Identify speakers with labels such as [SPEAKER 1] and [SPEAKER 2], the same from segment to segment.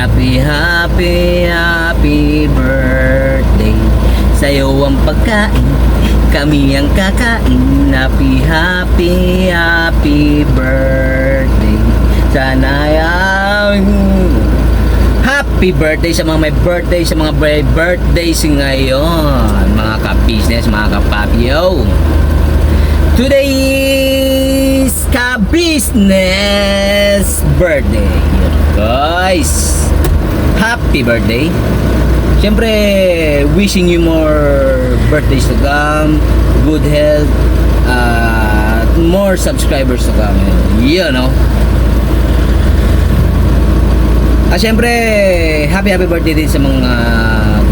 [SPEAKER 1] Happy, happy, happy birthday. Sa'yo ang pagkain, kami ang kakain. Happy, happy, happy birthday. Sana ay happy birthday sa mga may birthday, sa mga may birthdays ngayon, mga ka-business, mga ka-papio. Today is ka-business birthday, guys. Happy birthday. Siyempre, wishing you more birthdays to come, good health, more subscribers to come. You know. Siyempre, happy birthday din sa mga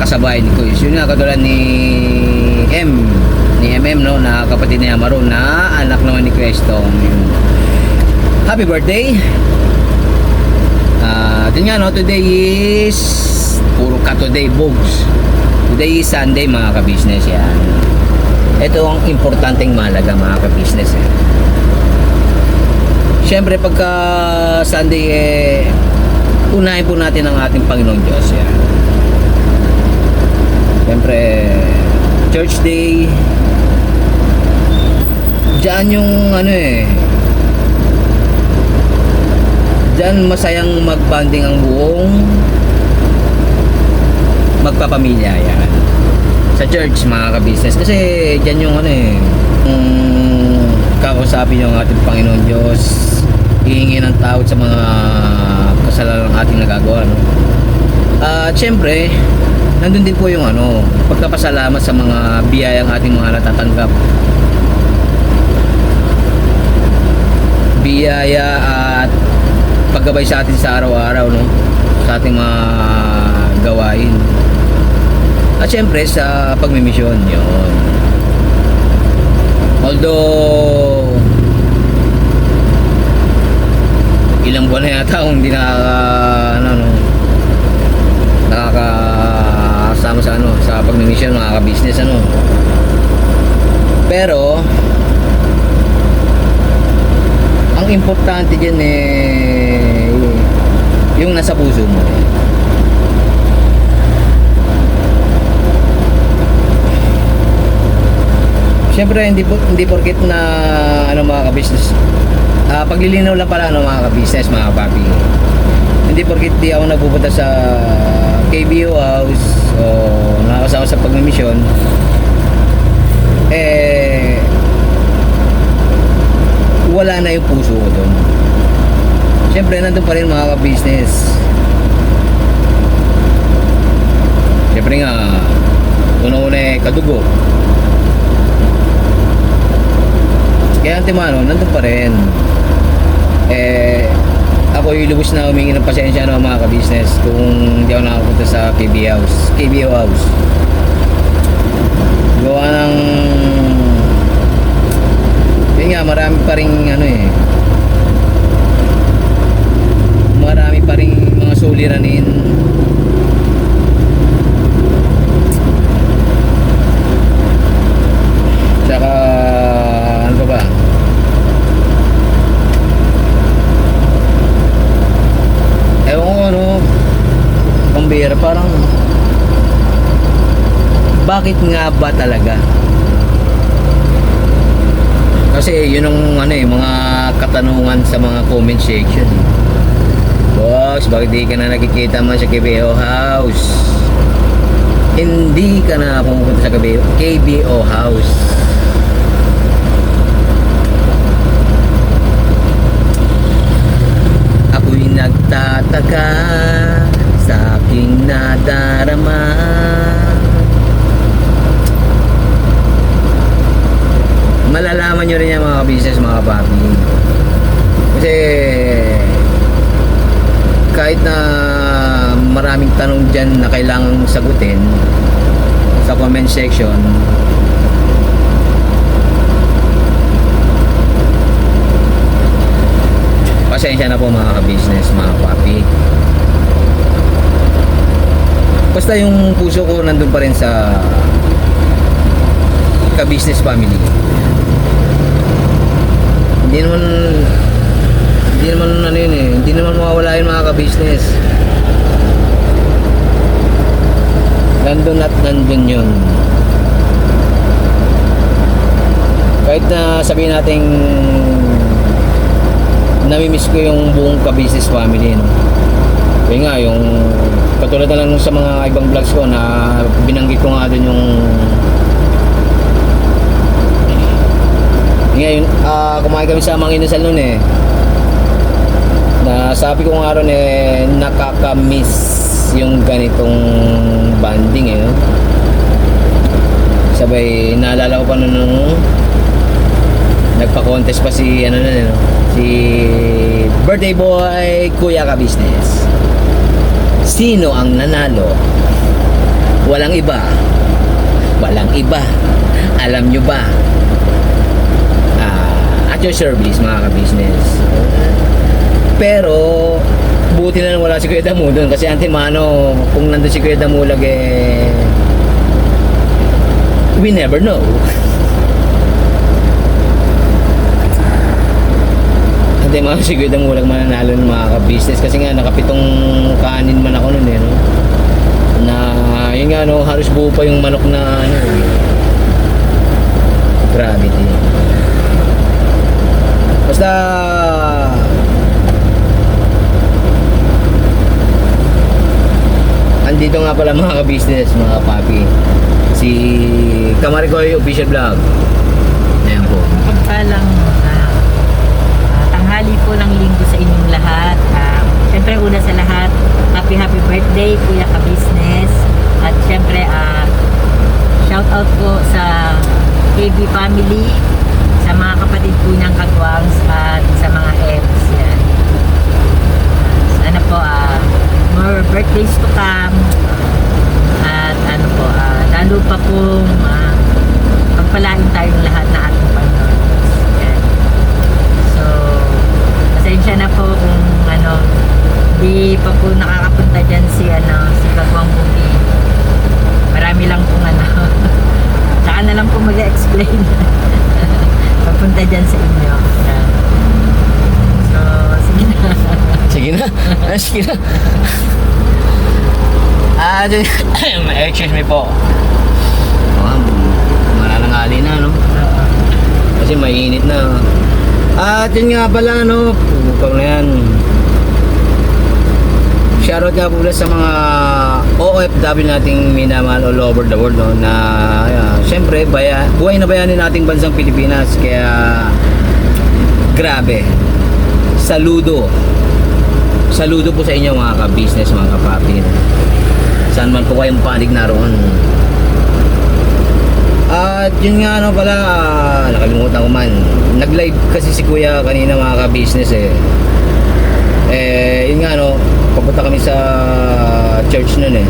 [SPEAKER 1] kasabay ni Kuis. Yun nga, katulad ni MM, no, na kapatid ni Amaro, na anak naman ni Crestong. Happy birthday. Yun nga, no, today is puro ka today, bogs. Today is Sunday, mga ka-business. Yan. Ito ang importanteng mahalaga, mga ka-business. Siyempre, pagka Sunday, unahin po natin ang ating Panginoon Diyos. Yan. Siyempre, Church Day, diyan yung diyan masayang magbanding ang buong magpapamilya. Yan. Sa church, mga ka-business. Kasi diyan yung kakusapin yung ating Panginoon Diyos, hihingi ng tawad sa mga kasalanan ng ating nagagawa, no? At syempre, nandun din po yung pagkapasalamat sa mga biyayang ating mga natatanggap. Biyaya at paggabay sa atin sa araw-araw, no? Sa ating mga gawain. At syempre, sa pagmimisyon, yun. Although ilang buwan na yata kung hindi nakakasama sa pagmimisyon, mga ka-business, pero ang importante dyan yung nasa puso mo. Siyempre, hindi porket na mga ka-business, paglilinaw lang pala, mga ka-business, mga papi. Hindi porket di ako nagpupunta sa KBO house o nakakasama sa pagmimisyon, wala na yung puso ko doon. Siyempre, nandun pa rin, mga ka-business. Siyempre nga, una-una kadugo. Kaya nandun pa rin. Ako yung lubos na humingi ng pasensya, mga ka-business, kung hindi ako nakapunta sa KBO house. Gawa ng yun nga, marami pa rin marami pa rin mga suliranin. Tsaka ano ba, ewan ko pambira, parang bakit nga ba talaga? Kasi yun ang mga katanungan sa mga comment section. Boss, bakit di ka na nakikita man sa KBO house? Hindi ka na pumunta sa KBO house. Ako'y nagtataka sa aking nadarama. Malalaman nyo rin yan, mga business, mga papi. Kasi kahit na maraming tanong dyan na kailangang sagutin sa comment section, pasensya na po, mga ka-business, mga papi. Basta yung puso ko nandun pa rin sa ka-business family. Hindi naman mawawala yun, mga ka-business. nandun at nandun yun. Kahit na sabihin natin namimiss ko yung buong ka-business family, no? Kaya nga, yung katulad na lang sa mga ibang vlogs ko na binanggit ko nga dun yung ngayon, kumain kami sa mga inasal nun eh. Na sabi ko nga ron eh, nakaka-miss yung ganitong banding eh, no? Sabay, naalala ko pa nun nung nagpa-contest pa si ano na, no? Si birthday boy Kuya Ka Business. Sino ang nanalo? Walang iba. Walang iba. Alam nyo ba? At your service, mga ka-business. Pero buti na lang wala si Kuya Damu doon kasi antimano kung nandun si Kuya Damulag eh, we never know. Antimano si Kuya Damulag mananalo ng mga ka-business kasi nga nakapitong kanin man ako noon eh, no? Na yun nga, no, halos buo pa yung manok na ano, gravity. Basta andito nga pala mga ka-business, mga papi, si Kamaricoy Official Vlog. Ayan po.
[SPEAKER 2] Pagpalang tanghali po ng linggo sa inyong lahat. Siyempre una sa lahat, happy birthday Kuya Ka Business. At siyempre shout out po sa KB family, sa mga kapatid po niyang kagwangs at sa mga ex. Yan. Sana po more birthdays to come at ano po, lalo pa pong pagpalain tayong lahat na ating Panginoon. Yan. So, pasensya na po kung ano, di pa po nakakapunta dyan si Kagwang Bumi. Marami lang pong saka na lang po mag-explain papunta dyan sa inyo. Yan. So, sige na.
[SPEAKER 1] Sige na. Sige na. Excuse me po. Malalangali na, no? Kasi mainit na. At yun nga pala, no? Pupukang na yan. Shoutout nga po sa mga OFW nating minamahal all over the world, no? Na syempre, buhay na bayanin nating bansang Pilipinas. Kaya grabe. Saludo. Saludo po sa inyo mga ka-business, mga ka-papi. Saan man po kayong panig naroon. At yun nga pala, nakalimutan ko man. Nag-live kasi si Kuya kanina mga ka-business eh. Yun nga papunta kami sa church nun eh.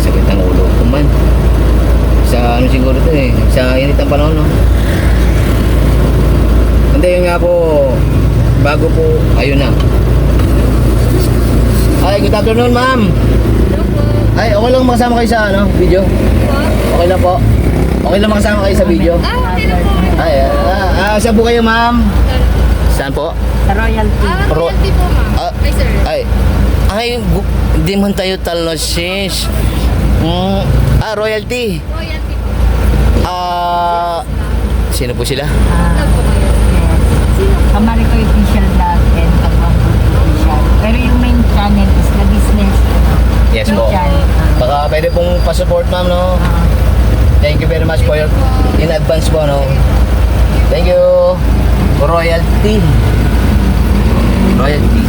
[SPEAKER 1] Sakit ang ulo ko man. Sa siguro to eh. Sa init ng panahon, no? Hindi, yun nga po, bago po, ayun na. Ay, good afternoon, ma'am.
[SPEAKER 3] Hello po.
[SPEAKER 1] Ay, okay lang makasama kayo sa video? Okay lang po. Okay lang makasama kayo sa video?
[SPEAKER 3] Okay lang po.
[SPEAKER 1] Ay, saan po kayo, ma'am? Saan po?
[SPEAKER 2] Sa royalty.
[SPEAKER 3] Royalty po, ma'am. Ay, sir.
[SPEAKER 1] Hindi man tayo talo, sis. Royalty.
[SPEAKER 3] Royalty po.
[SPEAKER 1] Sino po sila?
[SPEAKER 3] Vlog po kayo. Sino?
[SPEAKER 2] Kamaricoy Official Vlog and Kagwang Bumi Official. Pero yung main channel is the business.
[SPEAKER 1] Yes po.
[SPEAKER 2] Channel.
[SPEAKER 1] Baka pwede pong pa-support, ma'am, no? Thank you very much for your in advance po, no? Thank you. Royalty. Royalty.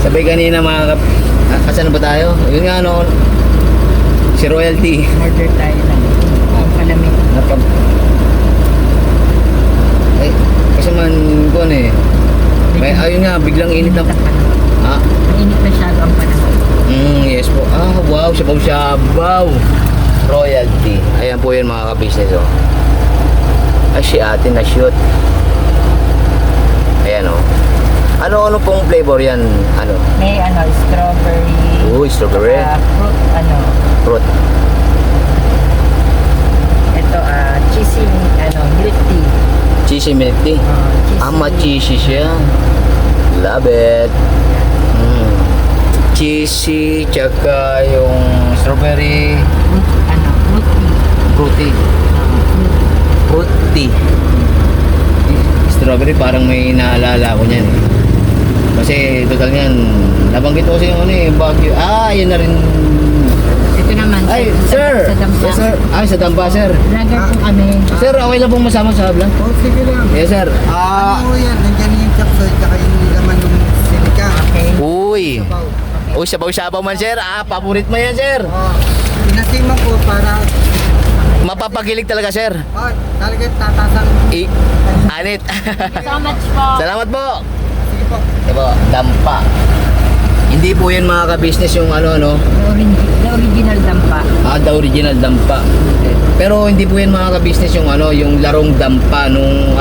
[SPEAKER 1] Sabay kanina mga asan na ba tayo? Yun nga, no? Si Royalty.
[SPEAKER 2] Order tayo lang. Ang palamig.
[SPEAKER 1] Ay, kasi man ko eh. May ayun nga, biglang init na.
[SPEAKER 2] Mainit na siya ang panahon.
[SPEAKER 1] Yes po. Wow, sabaw-sabaw. Royalty. Ayan po yun mga ka-business, oh. Ay, si ate na shoot. Ayan, oh. Ano pong flavor yan? Ano?
[SPEAKER 2] May strawberry.
[SPEAKER 1] Uy, strawberry.
[SPEAKER 2] Fruit,
[SPEAKER 1] Fruit.
[SPEAKER 2] Ito, cheesy, milk tea.
[SPEAKER 1] Cheesy milk tea.
[SPEAKER 2] Cheesy.
[SPEAKER 1] Ma-cheesy siya. Love it. Cheesy, tsaka yung strawberry fruity. Fruity. Strawberry parang may naalala ko niyan eh. Kasi total niyan, nabanggit ko kasi yung ano eh, Baguio. Yun na rin.
[SPEAKER 2] Ito naman.
[SPEAKER 1] Ay, sir!
[SPEAKER 2] Sa Dampa.
[SPEAKER 1] Yes, sir. Sa Dampa, sir.
[SPEAKER 2] Vlogger po kami.
[SPEAKER 1] Sir, okay lang pong masama sa vlog?
[SPEAKER 4] Oh, sige lang.
[SPEAKER 1] Yes, sir.
[SPEAKER 4] Ano yan? Nandiyan yung chapsoy, tsaka yung laman ng sinika.
[SPEAKER 2] Okay.
[SPEAKER 1] Uy.
[SPEAKER 4] Sabaw.
[SPEAKER 1] Uy, sabaw-sabaw man, sir. Paborit mo yan, sir.
[SPEAKER 4] Oh, pinasima ko para,
[SPEAKER 1] Mapapagilig talaga, sir.
[SPEAKER 4] talagang tatasang.
[SPEAKER 1] Anit.
[SPEAKER 2] So much po.
[SPEAKER 1] Salamat po.
[SPEAKER 4] Sige po.
[SPEAKER 1] Ito po, Dampa. Hindi po yan mga ka-business yung ano.
[SPEAKER 2] The original Dampa.
[SPEAKER 1] The original Dampa. Pero hindi po yan mga ka-business yung ano, yung larong Dampa nung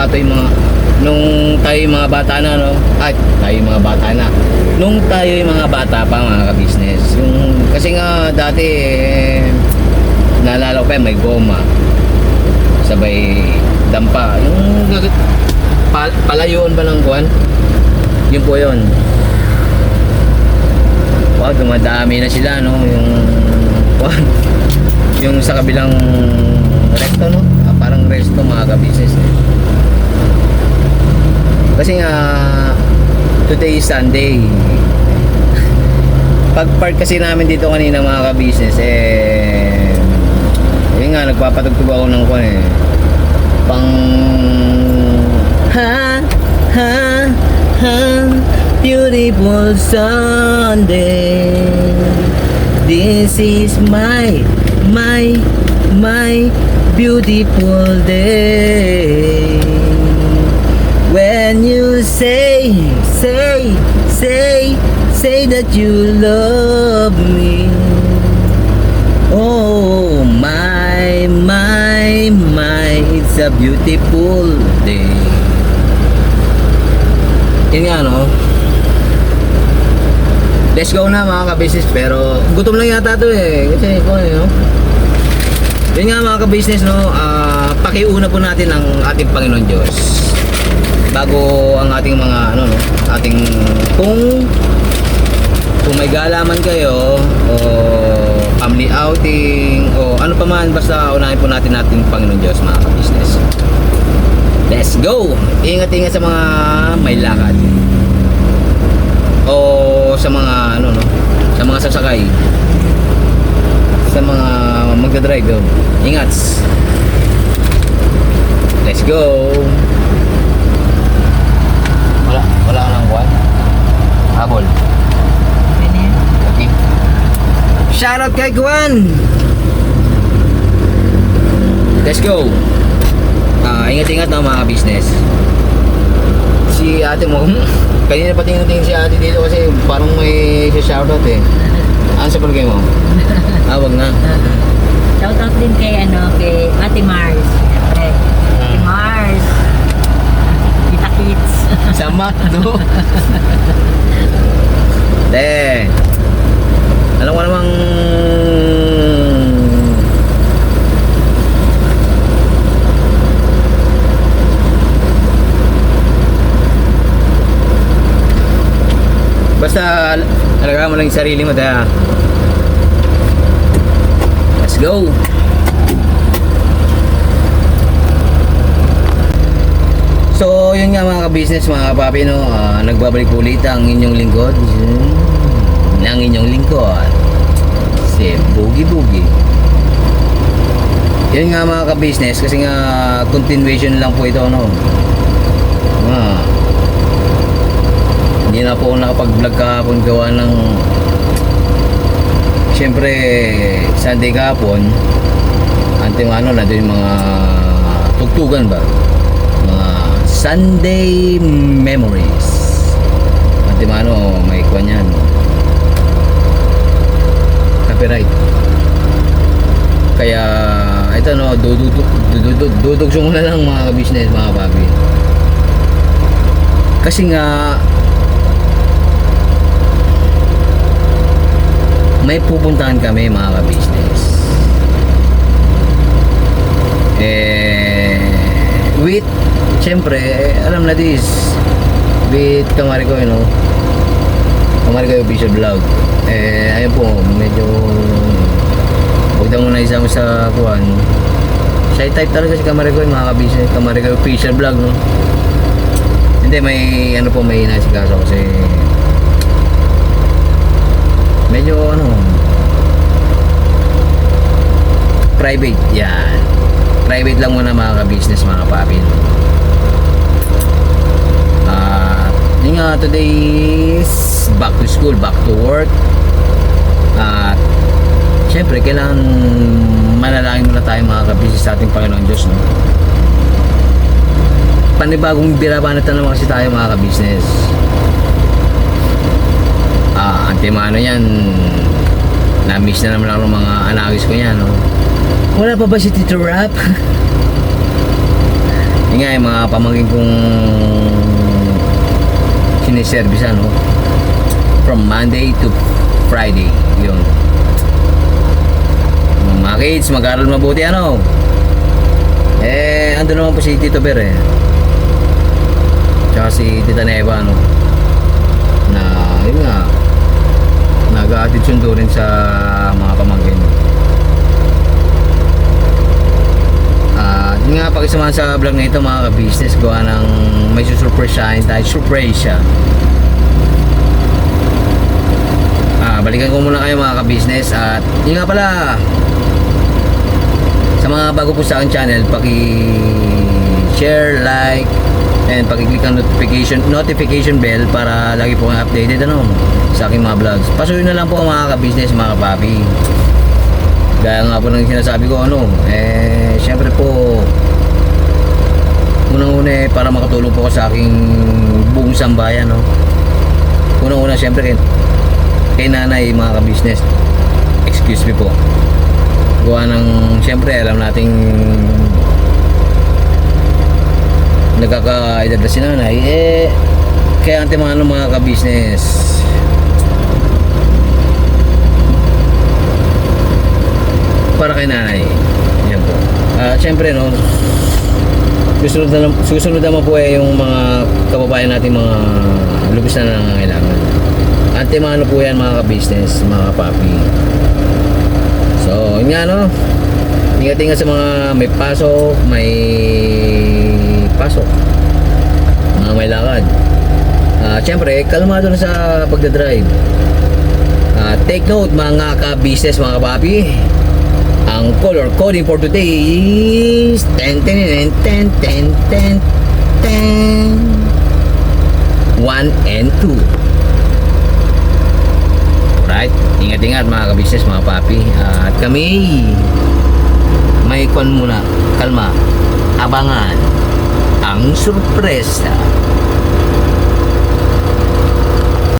[SPEAKER 1] tayo yung mga bata na, no? Tayo yung mga bata na. Nung tayo yung mga bata pa mga ka-business. Kasi nga dati, naalala ko pa may goma. Sabay Dampa. Yung palayuan ba ng kuwan? Yun po yun. Wow, dumadami na sila, no? Yung sa kabilang recto, no? Parang resto mga ka-business. Kasi nga, today is Sunday. Pag-park kasi namin dito kanina mga ka-business, yun nga, nagpapatugtog ako ng kuwan eh. Beautiful Sunday. This is my beautiful day. When you say that you love me. Oh my, it's a beautiful day. Yun nga, no? Let's go na mga ka-business. Pero gutom lang yata to eh. Kasi ko no? Yun nga mga ka-business, no? Pakiuna po natin ang ating Panginoon Diyos bago ang ating mga ating kung may gala man kayo o family outing o ano pa man, basta unahin po natin Panginoon Diyos mga ka-business. Let's go! Ingat-ingat sa mga may lakad o sa mga sa mga sasakay, sa mga magdadrive. Ingat! Let's go! Wala ka ng buwan? Habol. Okay. Shoutout kay Gwan! Let's go! Ingat-ingat na mga business. Si ate mo, kanina pa tingin si ate dito kasi parang may shoutout eh. Ano sa palagay mo? Wag na.
[SPEAKER 2] Shoutout din kay Ate Mars. Ate Mars. Kita Kids.
[SPEAKER 1] Sama to. Alam ko namang basta alagaan mo lang yung sarili mo, daya. Let's go. So yun nga mga ka-business, mga kapapi, no? Nagbabalik ulit ang inyong lingkod si Boogie Boogie. Yun nga mga ka-business, kasi nga continuation lang po ito, no? Hindi na po ako nakapag-vlog kahapon gawa ng siyempre Sunday kahapon na doon yung mga tugtugan ba, mga Sunday memories. May kwan yan, copyright. Kaya ito, no, dudugso mo na lang mga business, mga papi. Kasi nga may pupuntahan kami mga ka-business. With, siyempre, alam na this, with Kamarigoy, no? Kamarigoy official vlog. Ayun po, medyo huwag daw muna isama sa kuhan. Shy type talaga si Kamarigoy, mga kabisnes. Kamarigoy official vlog, no? Hindi, may ano po, may nasikaso kasi medyo private, yan. Private lang muna mga ka-business, mga kapapin. Yun nga, today is back to school, back to work. At syempre, kailangan manalangin muna tayo mga ka-business sa ating Panginoon Diyos, no? Panibagong birabanatan naman kasi tayo mga ka-business. Antimano yan, na-miss na naman ako ng mga anagis ko yan, no? Wala pa ba si Tito Rap? Yun nga, yung mga pamangkin kong siniservice, no? From Monday to Friday, yun. Mga kids, mag-aral mabuti, ano? Ando naman po si Tito Ber, tsaka si Tita Neva, no? Na, yun nga, nag-aatid sundo rin sa mga pamangkin. Yun nga, pakisamahan sa vlog na ito mga ka-business, gawa ng may susurpresahin tayo, surprise siya. Balikan ko muna kayo mga ka-business. At yun nga pala, sa mga bago po sa aking channel, paki-share, like, and paki-click ang notification bell para lagi po kang updated, ano, sa aking mga vlogs. Pasukin na lang po mga ka-business, mga kapapi. Gaya nga po ng sinasabi ko, syempre po, unang-una para makatulong po ko sa aking buong sambayan, no? Unang-una syempre kay nanay, mga ka-business. Excuse me po. Gawa ng, syempre, alam nating nagkakaedad na si nanay, kaya antimano mga ka-business. Para kay nanay. Yan po. Syempre, no, susunod naman po yung mga kababayan natin, mga lubos na nangangailangan. Antimano po yan mga ka-business, mga kapapi. So, yun nga, no, ingat-ingat sa mga may pasok, mga may lakad. Syempre, kalmado na sa pagdadrive. Take note mga ka-business, mga kapapi. Ang color coding for today is 10 1 and 2. Right? Ingat-ingat mga ka-business, mga papi. At kami may kon muna, kalma, abangan ang sorpresa.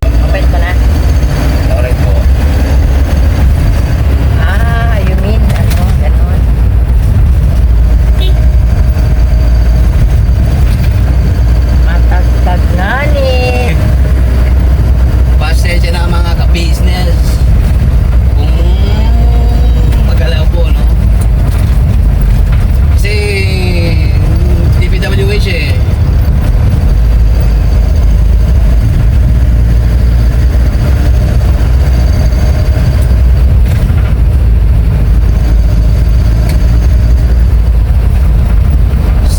[SPEAKER 2] Open ko na.
[SPEAKER 1] Alright po.
[SPEAKER 2] You mean, ganon. Matagtag na ni.
[SPEAKER 1] Pasensya na mga ka-business kung magalaw po, no? Kasi DPWH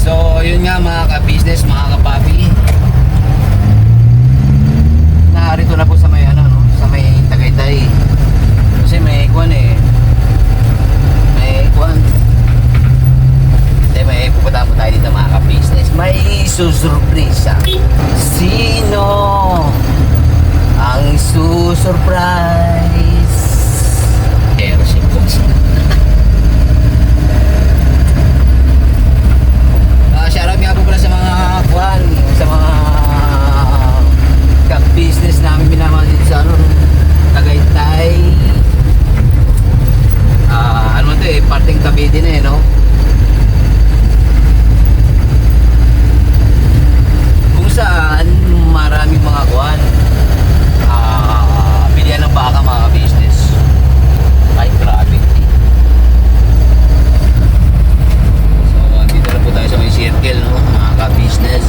[SPEAKER 1] So yun nga mga ka-business, mga kapapi, narito na po sa may no, sa may Tagaytay. Kasi may kuwan may pupunta po tayo dito mga ka-business. May susurpresa. Sino ang susurprise? Kerosene po. Shoutout nga po pala sa mga kuwan, sa mga ka-business namin minamahal dito sa Tagaytay. Ano man ito parting Cavite na no? Kung saan maraming mga kuwan, bilihan ng baka mga ka-business. Ay, grabe. So, dito na po tayo sa may circle, no? Mga ka-business.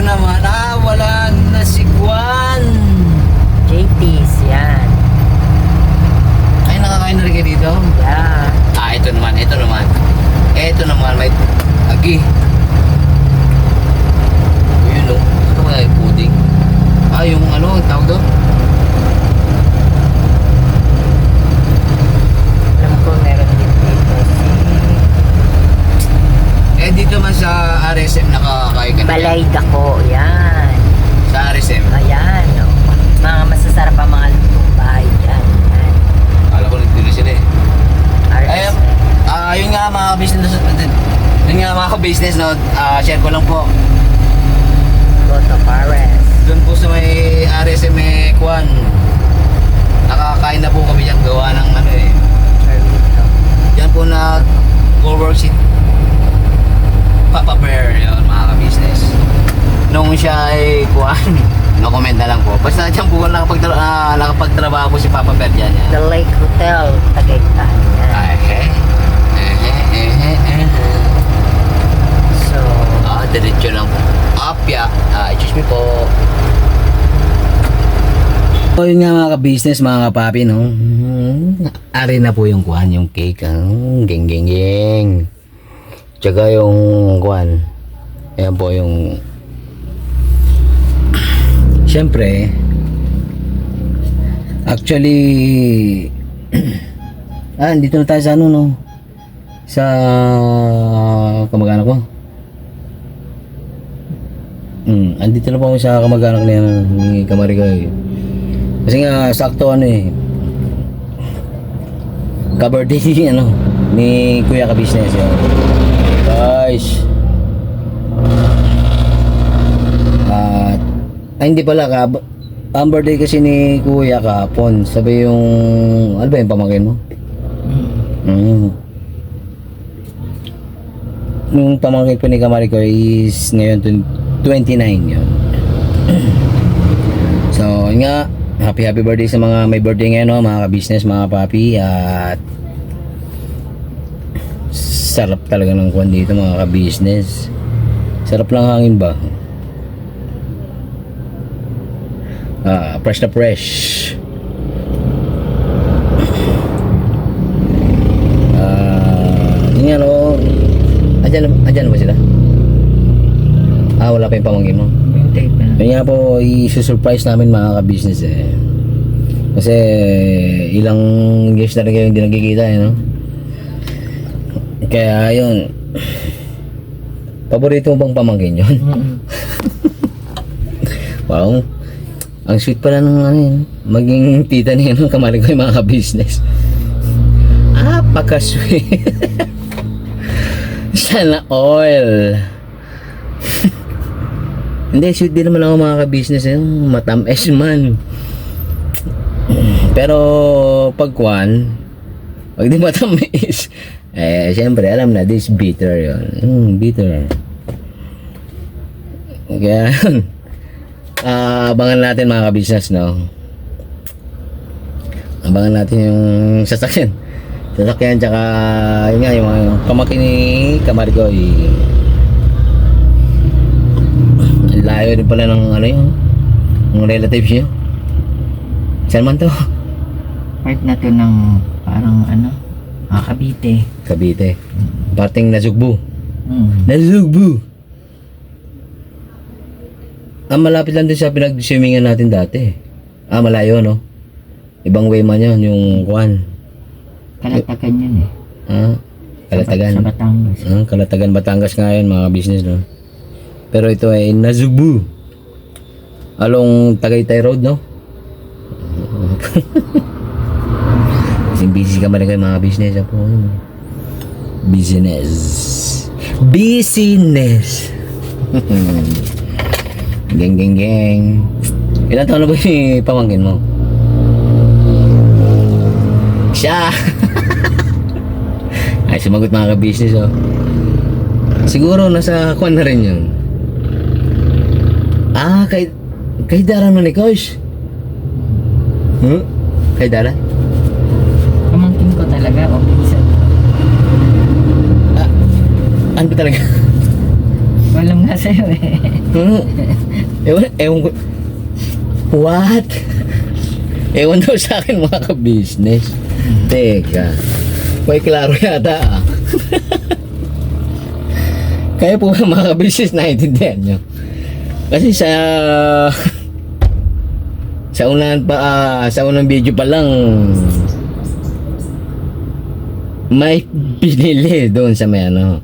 [SPEAKER 1] naman, wala na si Juan.
[SPEAKER 2] JT's, yan.
[SPEAKER 1] Ay, nakakain na rin kayo dito?
[SPEAKER 2] Yan.
[SPEAKER 1] Ito naman. Ito naman, may agi. Yun o. Ito kaya yung pudding. Yung ano, ang tawag doon?
[SPEAKER 2] Alam ko meron din dito si
[SPEAKER 1] Dito man sa RSM nakakain ka na.
[SPEAKER 2] Balay Dako, yan.
[SPEAKER 1] Sa RSM.
[SPEAKER 2] Ayan, oh. Mga masasarap ang mga lutong bahay dyan. Yan.
[SPEAKER 1] Kala ko nagtilo sila eh.
[SPEAKER 2] RSM.
[SPEAKER 1] Yun nga mga business. Yun nga mga business no. Share ko lang po.
[SPEAKER 2] Go to Pares.
[SPEAKER 1] Doon po sa may RSM Kwan. Nakakain na po kami dyan gawa ng ano eh.
[SPEAKER 2] Chorito.
[SPEAKER 1] Yan po na co-work si Papa Bear yun mga ka-business. Nung siya ay Kwan, no comment na lang po. Basta dyan po nakapagtrabaho po si Papa Bear dyan.
[SPEAKER 2] The Lake Hotel, Tagaytay. Yan. So,
[SPEAKER 1] Diretso lang po. Apya. Excuse me po. So yun nga mga ka-business, mga kapapi, no? Ari na po yung kuhan, yung cake. Geng. Tsaka yung kuhan. Ayan po yung... Siyempre, actually, dito na tayo sa ano, no? Sa kamag-anak ko. Andito na po ako sa kamag-anak niya ni Kamarigoy. Kasi nga sakto ano eh. Ka-birthday ano ni Kuya ka-business yun. Guys. Hindi pala ang birthday kasi ni Kuya kahapon. Sabi yung ano ba yung pamangkin mo? Yung pamangkin ko ni Kamarigoy is ngayon 29 yun. So yun nga, happy birthday sa mga may birthday ngayon, no, mga ka-business, mga papi. At sarap talaga ng kwan dito mga ka-business. Sarap lang hangin ba? Fresh na fresh. Yun nga, no. Andyan na ba sila? Wala pa yung pamangkin mo.
[SPEAKER 2] hintay pa.
[SPEAKER 1] Yun nga po, i-surprise namin mga ka-business eh. Kasi ilang years na rin kayo hindi nagkikita eh, no? Kaya yun, paborito mo bang pamangkin yun? Wow, ang sweet pala ng ano yun, maging tita niya ng kamali ko yung mga ka-business. Paka-sweet. Sana all. Hindi, sweet din naman ako mga ka-business eh. Matamis man. Pero pagkuhan, pag di matamis, syempre alam na, this bitter yun. Bitter. Kaya abangan natin mga ka-business, no? Abangan natin yung sasakyan tsaka yun nga, yung pamangkin ni Kamarigoy. Layo rin pala ng ano yun, ng relatives niya. Saan man to?
[SPEAKER 2] Part na to ng parang ano, Cavite.
[SPEAKER 1] Cavite. Parting Nasugbu.
[SPEAKER 2] Mm.
[SPEAKER 1] Nasugbu. Malapit lang din sa pinag-swimingan natin dati. Malayo, no? Ibang way man yun, yung Juan.
[SPEAKER 2] Kalatagan yun eh.
[SPEAKER 1] Kalatagan.
[SPEAKER 2] Sa Batangas.
[SPEAKER 1] Kalatagan, Batangas nga yun, mga business, no? Pero ito ay Nasugbu. Along Tagaytay Road, no? Kasi busy ka man kayo mga business. Business. Geng. Ilan taon na ba yung pamangkin mo? Siya. Ay, sumagot mga ka-business, oh. Siguro nasa kuwan na rin yun. Kay Dara mo ni Coach. Kay Dara?
[SPEAKER 2] Pamangkin ko talaga, o minsan.
[SPEAKER 1] Ano ba talaga?
[SPEAKER 2] Alam nga sa'yo eh.
[SPEAKER 1] Ewan ko. What? Ewan daw sa akin mga ka-business. Teka. May klaro yata ah. Kaya po mga ka-business naiintindihan nyo. Kasi sa unang video pa lang may binili doon sa may ano.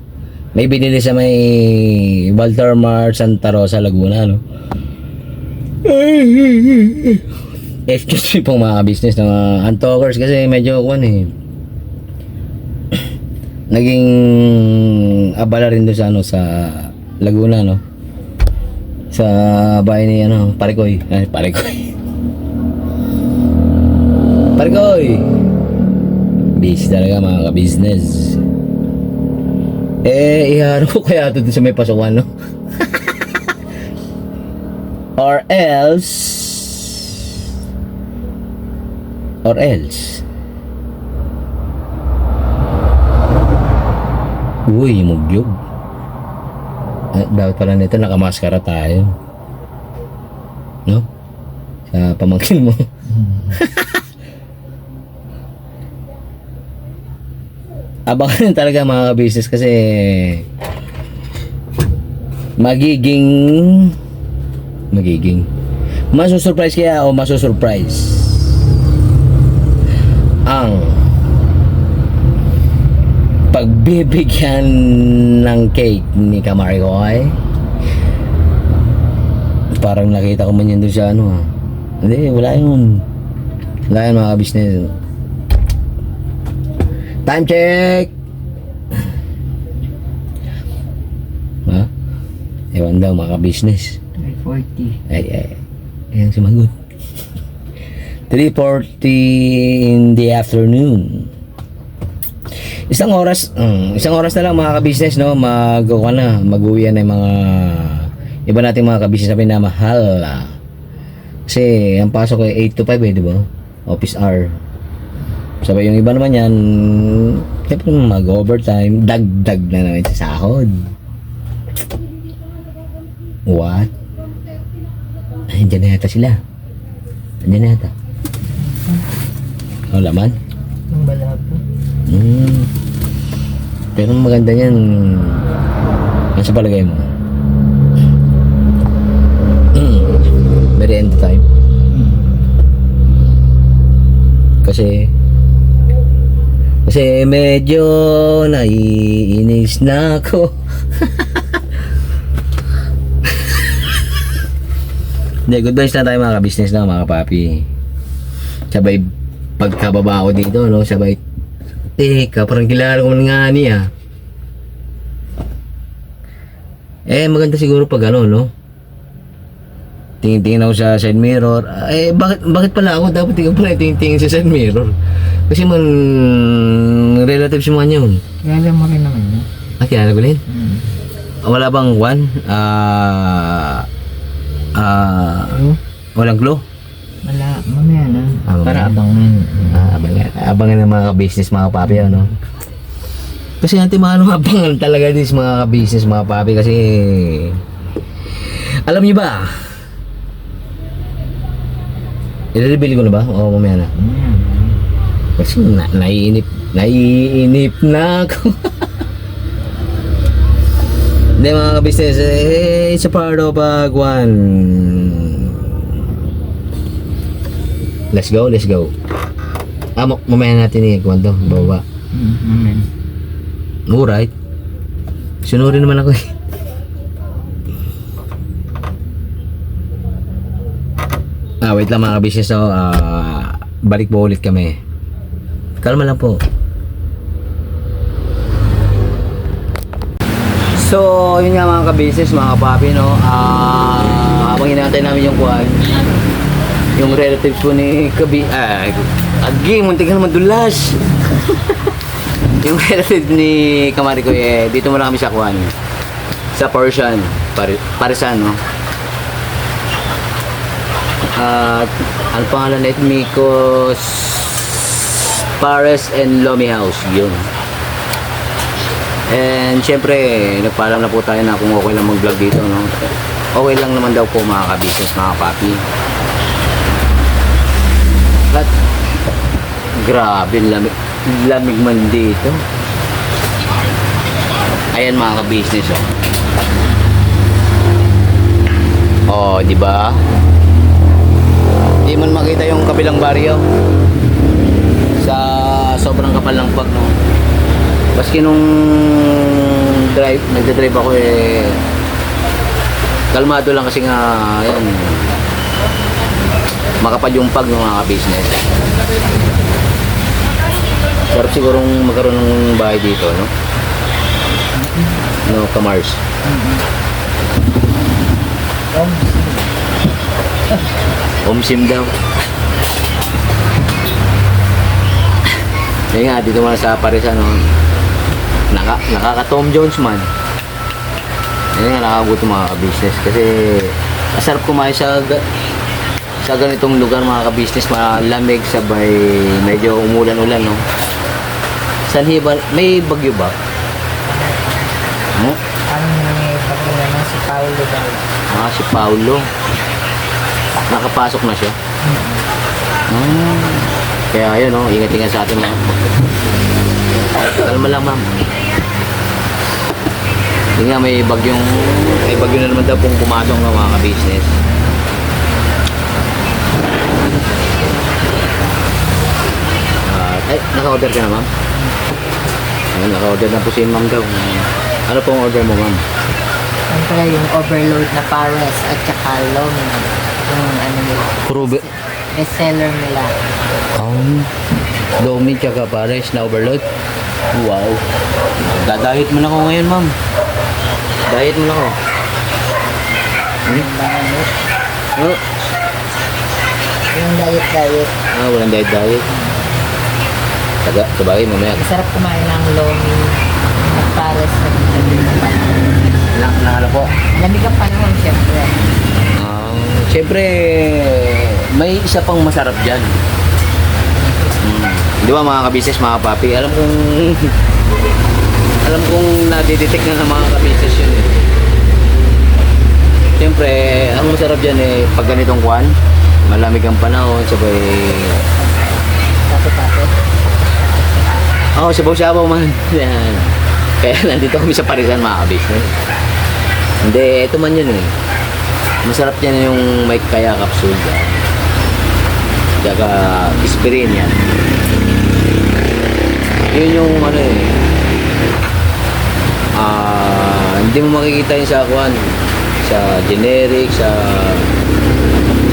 [SPEAKER 1] May binili sa may Walter Mart, Santa Rosa, Laguna, no? Excuse me pong mga business ng Antalkers kasi medyo naging abala rin doon sa ano sa Laguna, no? Sa bahay ni ano, Parikoy. Parikoy. Busy talaga mga ka-business. Iharap ko kaya ito sa may pasukan, no? Or else. Uy, mugyog. Dapat pala nito nakamaskara tayo. No? Sa pamangkin mo. Abangan talaga mga business kasi magiging masusurprise kaya o masusurprise ang pagbibigyan ng cake ni Kamarikoy. Parang nakita ko man yun doon sa ano. Hindi, wala yun mga business. Time check. Ha? Ewan daw mga business.
[SPEAKER 2] 3:40.
[SPEAKER 1] Ay. Ayan sumagot. 3:40 in the afternoon. Isang oras na lang mga ka-business, no? Mag-uwi na yung mga iba nating mga ka-business na pinamahal. Kasi ang pasok ay 8 to 5 di ba? Office hour. Sabay yung iba naman yan, siyempre mag-overtime, dagdag na naman sa sahod. What? Ay, dyan na yata sila. Dyan na yata. Laman?
[SPEAKER 2] Ang balabo.
[SPEAKER 1] Pero maganda yan. Ano sa palagay mo? Very end time. Kasi medyo naiinis na ako. Hindi, good vibes na tayo mga ka-business na mga papi. Sabay pagkababa ko dito, no? Sabay teka, parang kilala ko man nga niya. Maganda siguro pag ano, no? Tingin-tingin ako sa side mirror. Bakit pala ako dapat tingin pala tingin-tingin sa side mirror? Kasi man relatives mo yun.
[SPEAKER 2] Kilala mo rin naman yun.
[SPEAKER 1] Kilala ko rin? Wala bang walang glow?
[SPEAKER 2] Wala, mamaya na. Para
[SPEAKER 1] abangan. Abangan ng mga business mga papi, ano? Kasi abangan talaga din sa mga business mga papi kasi alam niyo ba? I-reveal ko na ba? O mamaya na? Kasi naiinip na ako. Hindi mga business, it's a part of one. Let's go. Mamaya natin i-kwento, baba. Alright. Sunurin naman ako eh. Wait lang mga business, no? Balik po ulit kami. Kalma lang po. So, yun nga mga ka-business, mga papi, no? Habang hinantay namin yung kuwan, yung relatives po ni muntik ka naman dulas. Yung relative ni Kamarikoy, dito muna kami sa kuwan, sa Parisian, Parisan, no? Ang pangalan nito, Mikos Pares and Lomi House, yun. And syempre, nagpaalam na po tayo na kung okay lang mag-vlog dito, no? Okay lang naman daw po mga ka-business, mga papi. At grabe, lamig man dito. Ayan mga ka-business, oh. Oh, di ba? Di man makita yung kabilang baryo sa sobrang kapal ng fog, no? Maski nung nagdadrive ako kalmado lang kasi nga, ayan, makapal yung fog ng mga business. Sarap sigurong magkaroon ng bahay dito, no? No, Kamars. Omsim daw. Kaya nga, dito muna sa Paris, ano, nakaka-Tom Jones man. Yan nga, nakakagutom mga ka-business. Kasi, masarap kumain sa ganitong lugar mga ka-business. Malamig, sabay, medyo umulan-ulan, no? Sanhi ba? May bagyo ba?
[SPEAKER 2] Ang bagay naman si Paulo daw.
[SPEAKER 1] Si Paulo. Nakapasok na siya. Kaya ayun, no, ingat-ingat sa atin, ma'am. Kalma lang, ma'am. Hindi nga, may bagyo na naman daw pong pumasok ng mga ka-business. Naka-order ka na, ma'am? Ayun, naka-order na po si ma'am daw. Ano pong order mo, ma'am?
[SPEAKER 2] Siyempre yung overload na Paris at saka Lomi. Yung ano nila. Bestseller nila.
[SPEAKER 1] Lomi tsaka Paris na overload. Wow. Dadahit mo na ako ngayon, ma'am. Diet mo na ako. Oh.
[SPEAKER 2] Yung diet.
[SPEAKER 1] Walang diet. Sabagay, mamaya.
[SPEAKER 2] Masarap kumain ng Lomi at Paris at
[SPEAKER 1] Nakala po.
[SPEAKER 2] lamig ang panahon, siyempre.
[SPEAKER 1] Siyempre, may isa pang masarap dyan. Di ba mga ka-business, mga papi? Alam kong nadidetect na ng mga ka-business yun. Siyempre, ang masarap dyan pag ganitong kwan, malamig ang panahon, sabay... Sabaw-sabaw man. Yan. Kaya nandito kami sa Parisan, mga ka-business. Hindi, ito man yun Masarap yan yung may kaya capsule dyan. Tsaka aspirin yan. Yun yung hindi mo makikita yun sa kwan. Sa generic, sa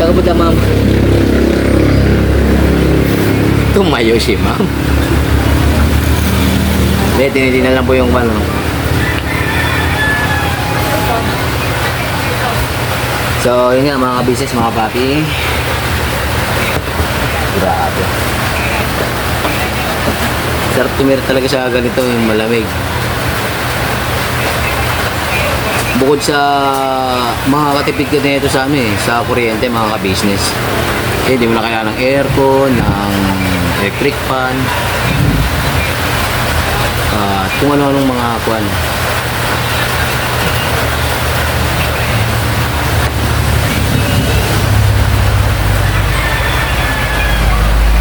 [SPEAKER 1] kabuta, ma'am. Tumayo si ma'am. Hindi, tinitingnan lang po yung kwan. So, yun nga mga ka-business, mga papi. Grabe. Sarap tumira talaga sa ganito, yung malamig. Bukod sa makakatipid ka na ito sa amin, sa kuryente, mga ka-business. Hindi mo na kailangan ng aircon, ng electric fan, kung ano-anong mga kwan.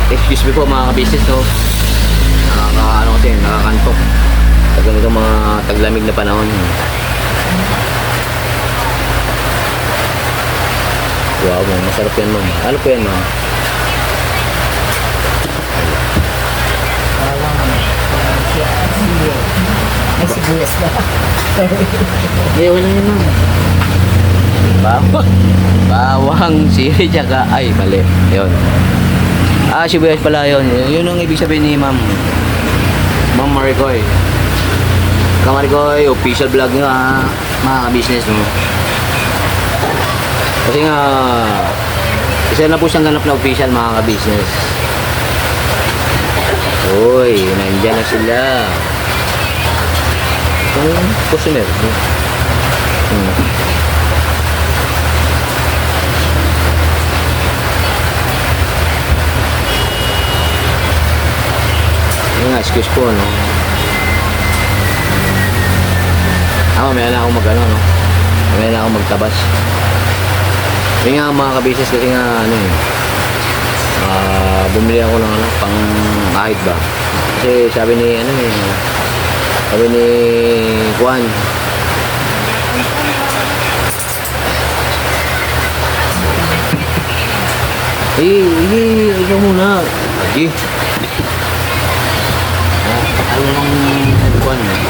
[SPEAKER 1] Excuse me po mga ka-business, no? Nakakantok sa ganitong mga taglamig na panahon. Wow, masarap yan, ma'am. Ano po yan, ma'am?
[SPEAKER 2] May sibuyas na.
[SPEAKER 1] Wala yan, ma'am. Bawang, sili, tsaka, ay, mali. Yun. Sibuyas pala yun. Yun ang ibig sabihin ni Ma'am Maricoy. Maricoy, official vlog nga, mga ka-business, no? Kasi nga, isa na po siyang ganap na official, mga ka-business. Uy, nandyan na sila. Itong customer. Excuse po, no? Mamaya na ako mag-ano, no? Mamaya na ako magtabas. Yun nga mga kabisis kasi nga ano eh. Bumili ako ng ano, pang kahit ba. Kasi sabi ni ano eh, sabi ni Juan, ikaw muna. Lagi. Ano nang Juan eh?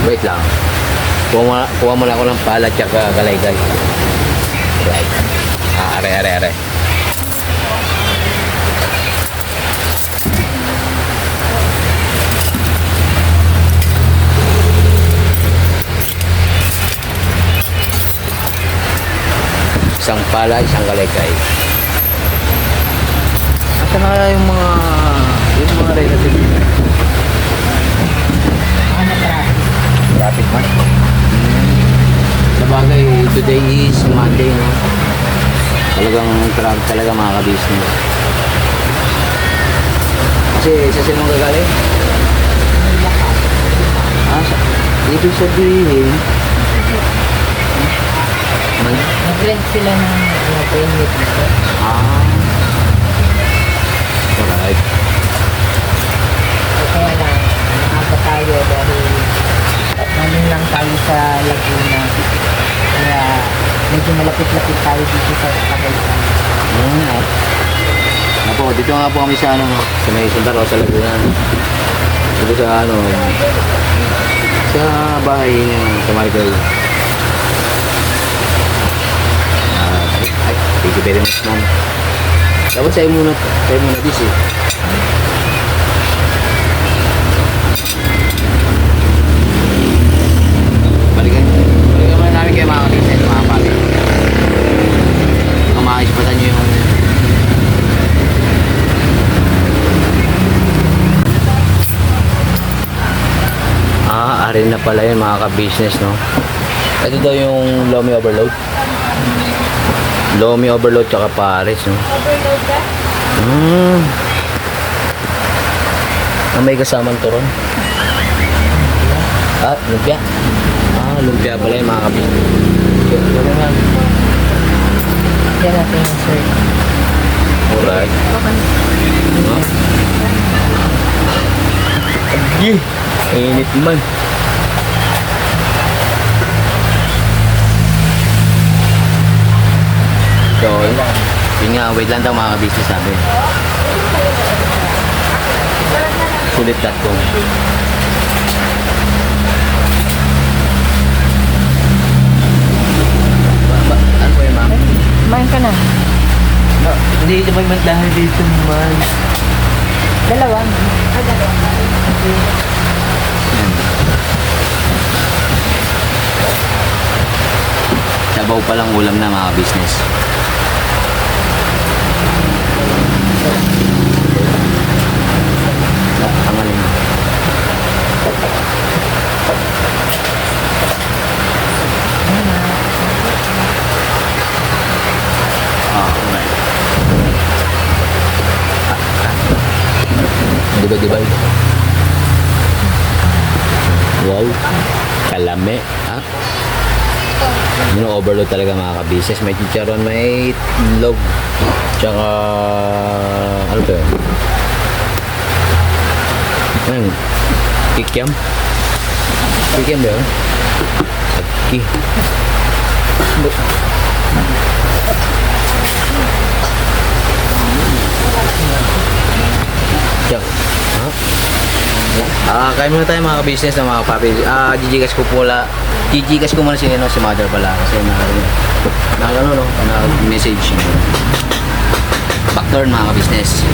[SPEAKER 1] Wait lang. Kuha mo lang ako ng pala tsaka kalaygay. Right. Are. Isang pala, isang kalaygay. Asa na kaya yung mga relative?
[SPEAKER 2] Ano para?
[SPEAKER 1] Traffic man. Sabagay, today is Monday, no? Talagang traffic talaga mga ka-business. Kasi sa sino gagaling? Ibig sabihin,
[SPEAKER 2] Nag-rent sila ng permit nito.
[SPEAKER 1] Alright.
[SPEAKER 2] Kaya lang, nakaka tayo dahil namin lang tayo sa Laguna. Kaya medyo malapit-lapit tayo dito sa Tagaytay.
[SPEAKER 1] Apo, dito nga po kami sa ano, no? Sa may Santa Rosa, Laguna. Dito sa ano, sa bahay niya, sa Michael. Thank you very much, ma'am. Dapat sa'yo muna this eh. Balikan muna namin kayo mga kapitid, mga pali. Kung makaispatan nyo yung arin na pala yun mga ka-business, no? Ito daw yung Lomi Overload. Lomi Overload tsaka Paris, no?
[SPEAKER 3] Overload ka?
[SPEAKER 1] May kasamang turon. Lumpia. Lumpia pala yung mga kapitid. Wala nga.
[SPEAKER 2] Kaya natin yung sir.
[SPEAKER 1] Alright. Init man. So, yun nga, wait lang daw mga ka-business namin. Sulit.com. Ano po yun, ma'am?
[SPEAKER 2] Kumain ka na.
[SPEAKER 1] Hindi naman dahil dito naman.
[SPEAKER 2] Dalawa.
[SPEAKER 1] Sabaw pa lang ulam na mga business. Ang alin. Alright. Diba? Wow. Kalame. Overload talaga mga ka-business. May chicharon, may log. Tsaka ano ba yun? Ayun. Kikiam. Kikiam ba yun? Aki. Tiyak. Kaya muna tayo mga ka-business na mga papi. Gigigas ko muna si mother pala kasi na message. Backdoor mga ka-business.